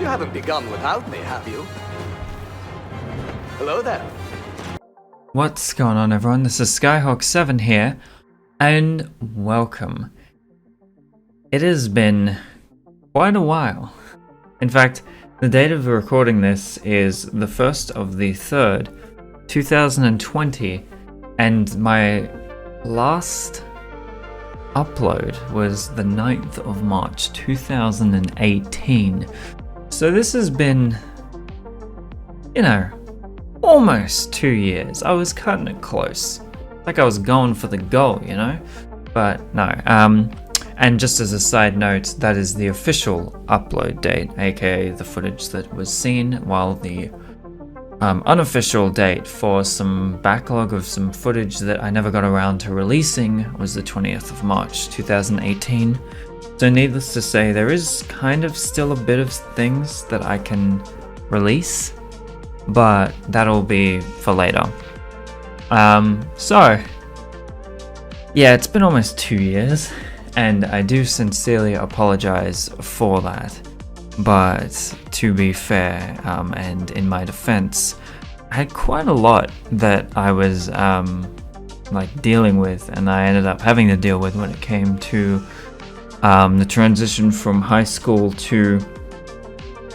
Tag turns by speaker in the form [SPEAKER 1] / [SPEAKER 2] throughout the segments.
[SPEAKER 1] You haven't begun without me, have you? Hello there.
[SPEAKER 2] What's going on, everyone? This is Skyhawk7 here, and welcome. It has been quite a while. In fact, the date of recording this is the 1st of the 3rd, 2020, and my last upload was the 9th of March, 2018. So this has been, almost 2 years. I was cutting it close. Like I was going for the goal, But no. And just as a side note, that is the official upload date, aka the footage that was seen, while the unofficial date for some backlog of some footage that I never got around to releasing was the 20th of March, 2018. So needless to say, there is kind of still a bit of things that I can release, but that'll be for later. So yeah, it's been almost 2 years, and I do sincerely apologize for that. But to be fair, and in my defense, I had quite a lot that I was dealing with, and I ended up having to deal with when it came to the transition from high school to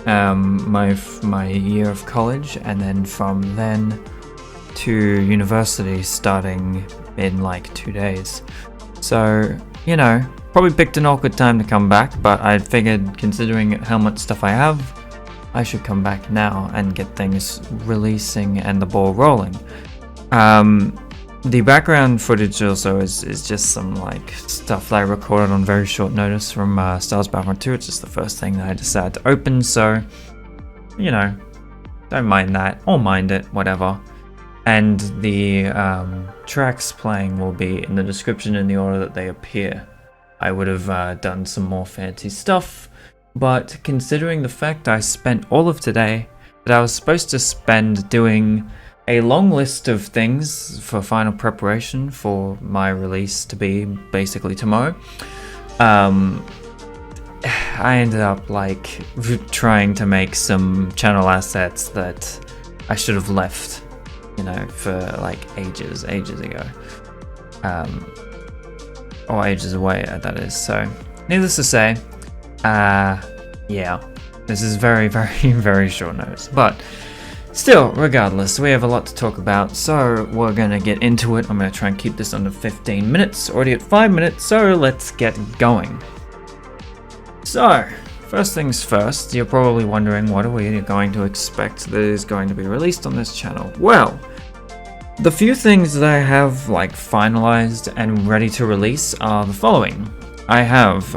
[SPEAKER 2] my year of college, and then from then to university starting in 2 days. So, probably picked an awkward time to come back, but I figured, considering how much stuff I have, I should come back now and get things releasing and the ball rolling. The background footage also is just some stuff that I recorded on very short notice from Stars Battlefront 2. It's just the first thing that I decided to open, so don't mind that, or mind it, whatever. And the tracks playing will be in the description in the order that they appear. I would have done some more fancy stuff, but considering the fact I spent all of today that I was supposed to spend doing a long list of things for final preparation for my release to be basically tomorrow, I ended up trying to make some channel assets that I should have left, for ages ago. Or ages away, that is. So, needless to say, yeah, this is very, very, very short notice. But still, regardless, we have a lot to talk about, so we're gonna get into it. I'm gonna try and keep this under 15 minutes, already at 5 minutes, so let's get going. So, first things first, you're probably wondering what are we going to expect that is going to be released on this channel. Well, the few things that I have finalized and ready to release are the following. I have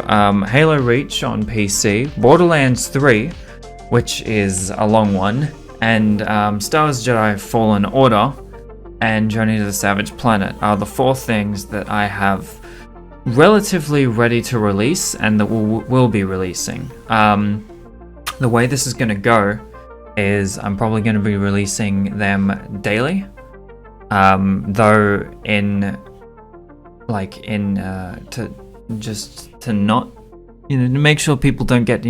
[SPEAKER 2] Halo Reach on PC, Borderlands 3, which is a long one, and Star Wars Jedi Fallen Order and Journey to the Savage Planet are the 4 things that I have relatively ready to release and that will be releasing. The way this is going to go is I'm probably going to be releasing them daily. Though to not, to make sure people don't get,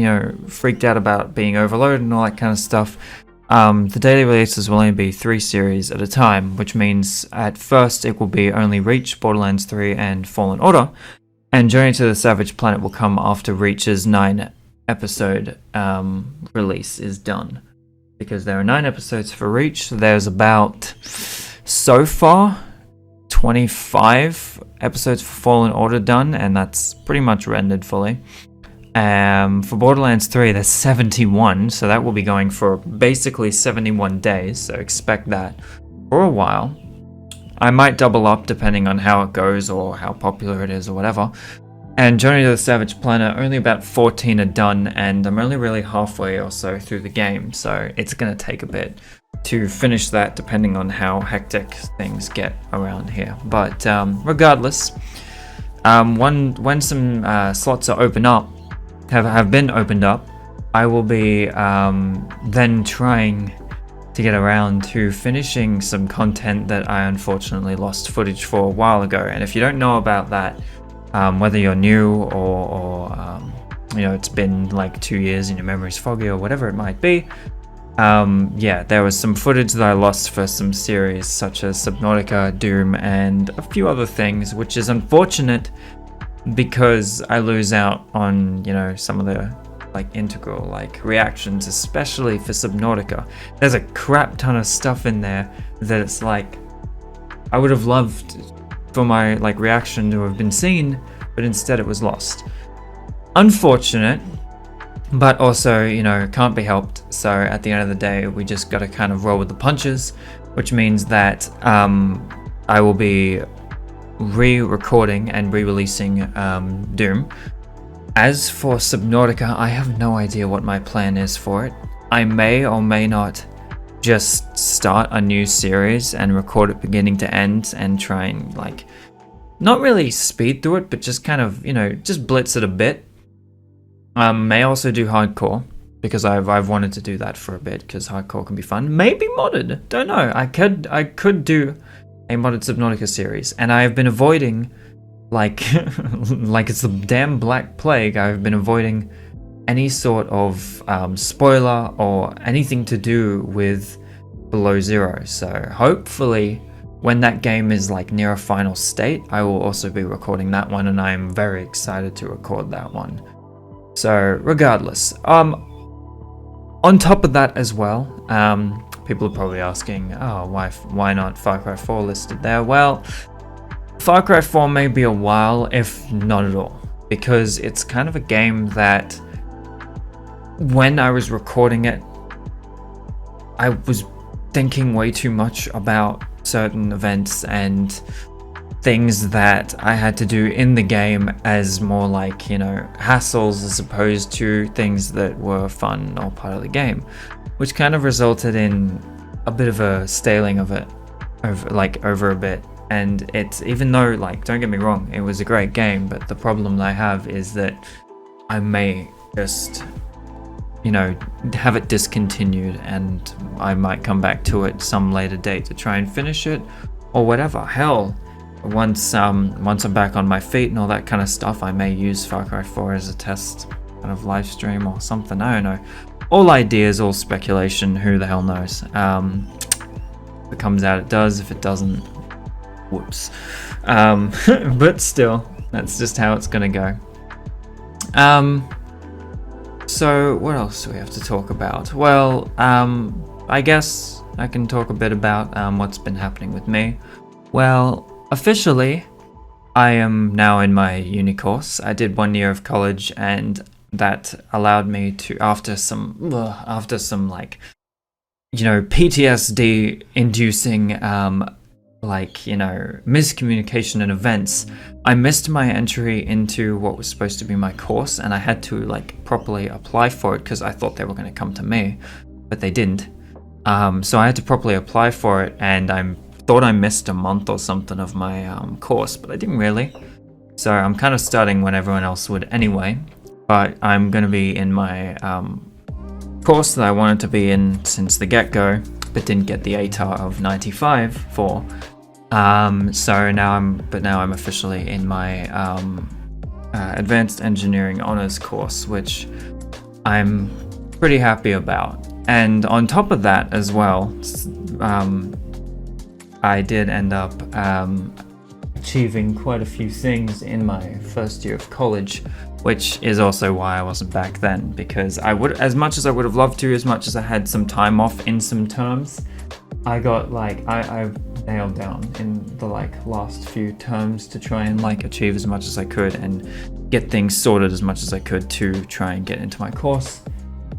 [SPEAKER 2] freaked out about being overloaded and all that kind of stuff. The daily releases will only be 3 series at a time, which means at first it will be only Reach, Borderlands 3, and Fallen Order, and Journey to the Savage Planet will come after Reach's 9 episode release is done. Because there are 9 episodes for Reach, there's about, so far, 25 episodes for Fallen Order done, and that's pretty much rendered fully. For Borderlands 3, there's 71, so that will be going for basically 71 days, so expect that for a while. I might double up depending on how it goes or how popular it is or whatever. And Journey to the Savage Planet, only about 14 are done, and I'm only really halfway or so through the game, so it's going to take a bit to finish that depending on how hectic things get around here. But regardless, when some slots are have been opened up, I will be then trying to get around to finishing some content that I unfortunately lost footage for a while ago. And if you don't know about that, whether you're new or it's been like 2 years and your memory's foggy or whatever it might be. Yeah, there was some footage that I lost for some series such as Subnautica, Doom, and a few other things, which is unfortunate because I lose out on, some of the like integral like reactions, especially for Subnautica. There's a crap ton of stuff in there that it's like I would have loved for my like reaction to have been seen, but instead it was lost. Unfortunate, but also, can't be helped. So at the end of the day, we just got to kind of roll with the punches, which means that I will be re-recording and re-releasing Doom. As for Subnautica, I have no idea what my plan is for it. I may or may not just start a new series and record it beginning to end and try and like not really speed through it, but just kind of, just blitz it a bit. May also do hardcore because I've wanted to do that for a bit because hardcore can be fun. Maybe modded, don't know. I could do a modded Subnautica series, and I have been avoiding like it's the damn Black Plague. I've been avoiding any sort of spoiler or anything to do with Below Zero. So hopefully when that game is like near a final state, I will also be recording that one, and I am very excited to record that one. So regardless, on top of that as well, people are probably asking, oh, why not Far Cry 4 listed there? Well, Far Cry 4 may be a while, if not at all, because it's kind of a game that when I was recording it, I was thinking way too much about certain events and things that I had to do in the game as more like, hassles as opposed to things that were fun or part of the game, which kind of resulted in a bit of a staling of it over a bit. And it's, even though, like, don't get me wrong, it was a great game, but the problem that I have is that I may just, have it discontinued, and I might come back to it some later date to try and finish it or whatever. Hell, once I'm back on my feet and all that kind of stuff, I may use Far Cry 4 as a test kind of live stream or something. I don't know. All ideas, all speculation. Who the hell knows? If it comes out, it does. If it doesn't, whoops. But still, that's just how it's gonna go. So what else do we have to talk about? Well, I guess I can talk a bit about what's been happening with me. Well, officially, I am now in my uni course. I did 1 year of college, and that allowed me to, after some like, PTSD inducing, miscommunication and events, I missed my entry into what was supposed to be my course, and I had to like properly apply for it because I thought they were going to come to me, but they didn't. So I had to properly apply for it, and I thought I missed a month or something of my course, but I didn't really. So I'm kind of starting when everyone else would anyway, but I'm going to be in my course that I wanted to be in since the get-go, but didn't get the ATAR of 95 for. So now I'm officially in my Advanced Engineering Honors course, which I'm pretty happy about. And on top of that as well, I did end up achieving quite a few things in my first year of college, which is also why I wasn't back then, because I would, as much as I would have loved to, as much as I had some time off in some terms, I got like, I nailed down in the like last few terms to try and like achieve as much as I could and get things sorted as much as I could to try and get into my course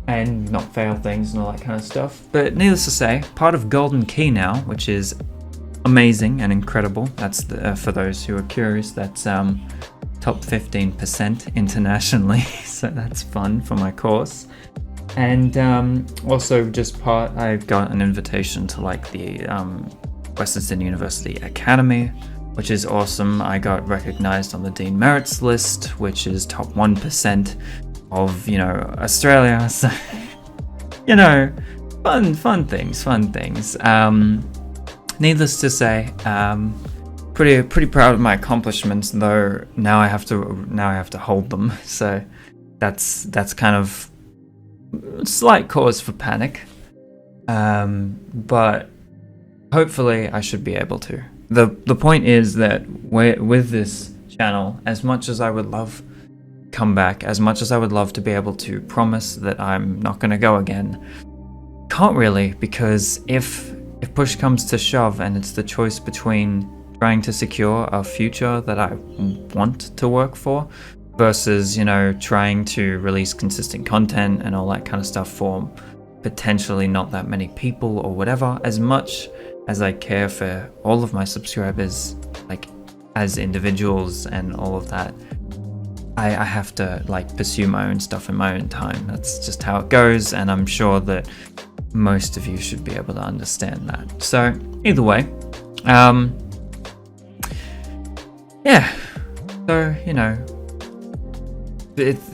[SPEAKER 2] and not fail things and all that kind of stuff. But needless to say, part of Golden Key now, which is amazing and incredible. That's for those who are curious, that's top 15% internationally, so that's fun for my course. And also just I've got an invitation to like the Western Sydney University Academy, which is awesome. I got recognized on the Dean Merits list, which is top 1% of Australia. So fun things. Needless to say, pretty proud of my accomplishments, though now I have to hold them. So that's kind of slight cause for panic. But hopefully I should be able to. The point is that with this channel, as much as I would love come back, as much as I would love to be able to promise that I'm not going to go again, can't really, because if push comes to shove and it's the choice between trying to secure a future that I want to work for versus, you know, trying to release consistent content and all that kind of stuff for potentially not that many people or whatever, as much as I care for all of my subscribers, like as individuals and all of that, I have to like pursue my own stuff in my own time. That's just how it goes, and I'm sure that most of you should be able to understand that. So either way, yeah, so you know,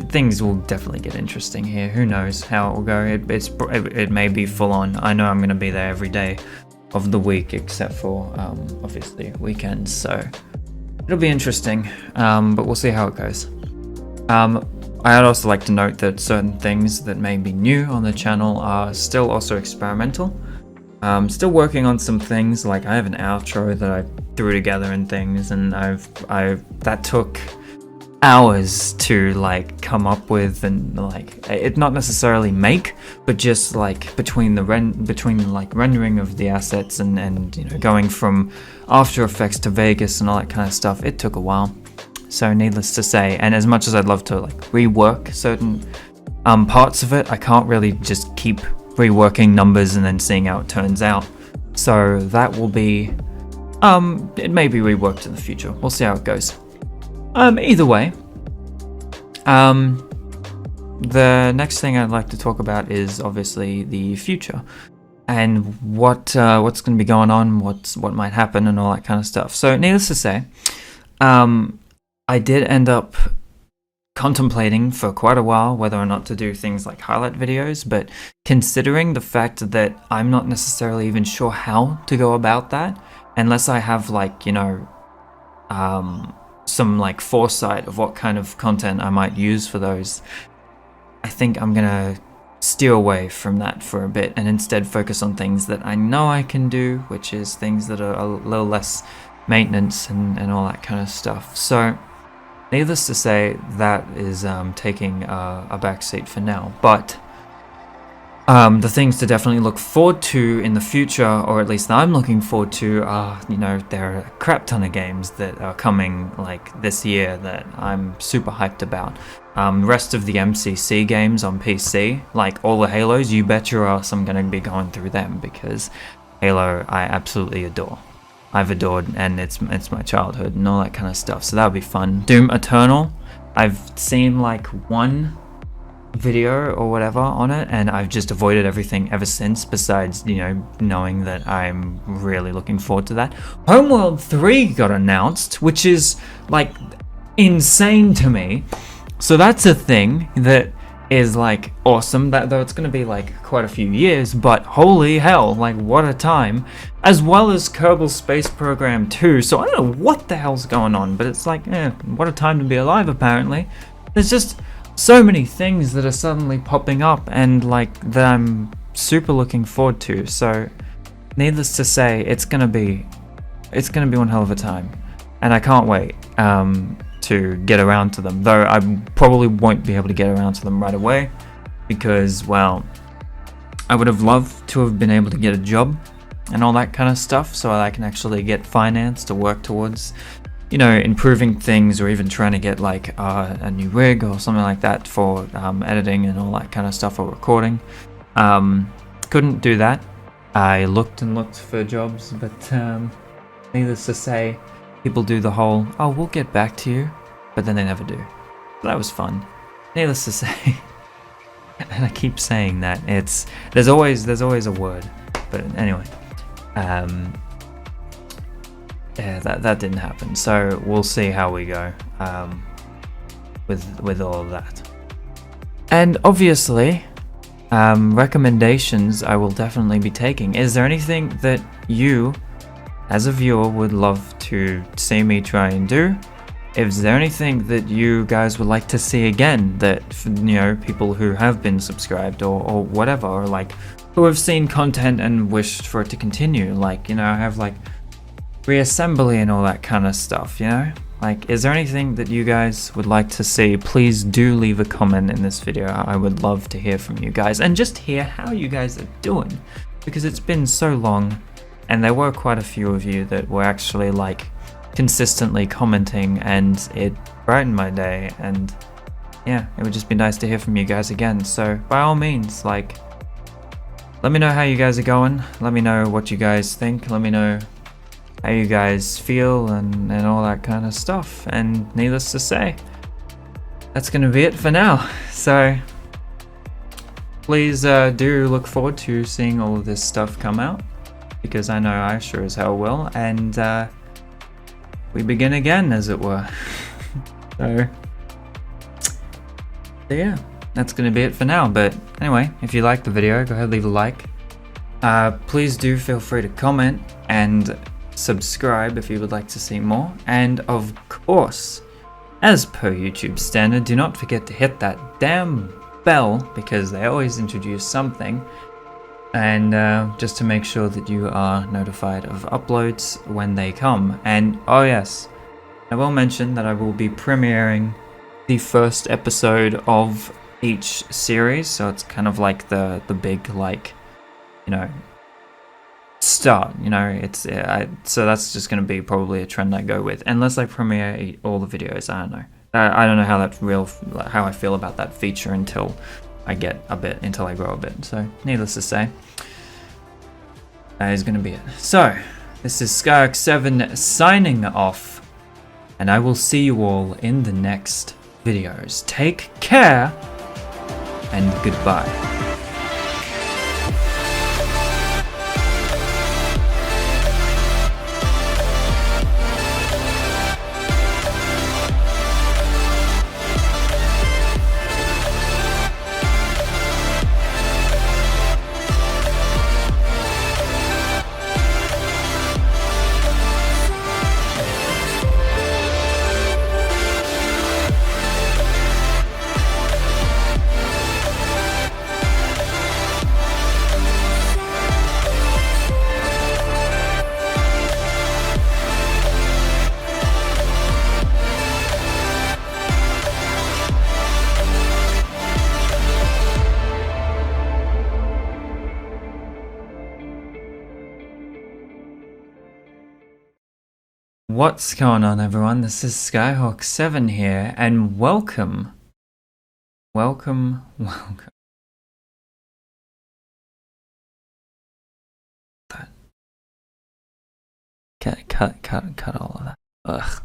[SPEAKER 2] things will definitely get interesting here. Who knows how it will go? It may be full on. I know I'm going to be there every day of the week except for obviously weekends, so it'll be interesting, but we'll see how it goes. I'd also like to note that certain things that may be new on the channel are still also experimental. Still working on some things, like I have an outro that I threw together and things, and that took hours to like come up with, and like it not necessarily make, but just like between like rendering of the assets and you know, going from After Effects to Vegas and all that kind of stuff, it took a while. So needless to say, and as much as I'd love to like rework certain parts of it, I can't really just keep reworking numbers and then seeing how it turns out. So that will be it may be reworked in the future. We'll see how it goes. Either way, the next thing I'd like to talk about is obviously the future and what's going to be going on, what might happen, and all that kind of stuff. So needless to say, I did end up contemplating for quite a while whether or not to do things like highlight videos, but considering the fact that I'm not necessarily even sure how to go about that unless I have like, you know, some like foresight of what kind of content I might use for those, I think I'm gonna steer away from that for a bit and instead focus on things that I know I can do, which is things that are a little less maintenance and all that kind of stuff. So needless to say, that is taking a backseat for now, but the things to definitely look forward to in the future, or at least I'm looking forward to, are, you know, there are a crap ton of games that are coming like this year that I'm super hyped about. Rest of the MCC games on PC, like all the Halos, you bet your ass I'm going to be going through them, because Halo I absolutely adore. I've adored, and it's my childhood and all that kind of stuff, so that would be fun. Doom Eternal, I've seen like one video or whatever on it, and I've just avoided everything ever since, besides, you know, knowing that I'm really looking forward to that. Homeworld 3 got announced, which is like insane to me, so that's a thing that is like awesome, that though it's going to be like quite a few years, but holy hell, like what a time. As well as Kerbal Space Program 2, so I don't know what the hell's going on, but it's like, what a time to be alive apparently. There's just so many things that are suddenly popping up and like that I'm super looking forward to. So needless to say, it's gonna be one hell of a time, and I can't wait to get around to them, though I probably won't be able to get around to them right away because, well, I would have loved to have been able to get a job and all that kind of stuff so I can actually get finance to work towards, you know, improving things, or even trying to get like a new rig or something like that for editing and all that kind of stuff, or recording. Couldn't do that. I looked and looked for jobs, but needless to say, people do the whole, oh, we'll get back to you, but then they never do. So that was fun. Needless to say, and I keep saying that, there's always a word, but anyway, yeah, that didn't happen. So we'll see how we go with all of that. And obviously, recommendations I will definitely be taking. Is there anything that you, as a viewer, would love to see me try and do? is there anything that you guys would like to see again, that, you know, people who have been subscribed or whatever, or like who have seen content and wished for it to continue? Like, you know, I have like reassembly and all that kind of stuff, you know? Like, is there anything that you guys would like to see? Please do leave a comment in this video. I would love to hear from you guys and just hear how you guys are doing, because it's been so long and there were quite a few of you that were actually like consistently commenting, and it brightened my day. And yeah, it would just be nice to hear from you guys again. So by all means, like, let me know how you guys are going. Let me know what you guys think. Let me know how you guys feel and all that kind of stuff. And needless to say, that's gonna be it for now. So please do look forward to seeing all of this stuff come out, because I know I sure as hell will. And we begin again, as it were. So yeah, that's gonna be it for now. But anyway, if you liked the video, go ahead, leave a like. Please do feel free to comment and subscribe if you would like to see more. And of course, as per YouTube standard, do not forget to hit that damn bell, because they always introduce something. And just to make sure that you are notified of uploads when they come. And oh yes, I will mention that I will be premiering the first episode of each series, so it's kind of like the big, like, you know, start, you know. It's so that's just going to be probably a trend I go with, unless I premiere all the videos. I don't know. I don't know how I feel about that feature until I grow a bit. So needless to say, that is going to be it. So this is Skyhawk7 signing off, and I will see you all in the next videos. Take care and goodbye. What's going on, everyone? This is Skyhawk7 here, and welcome. Cut all of that. Ugh.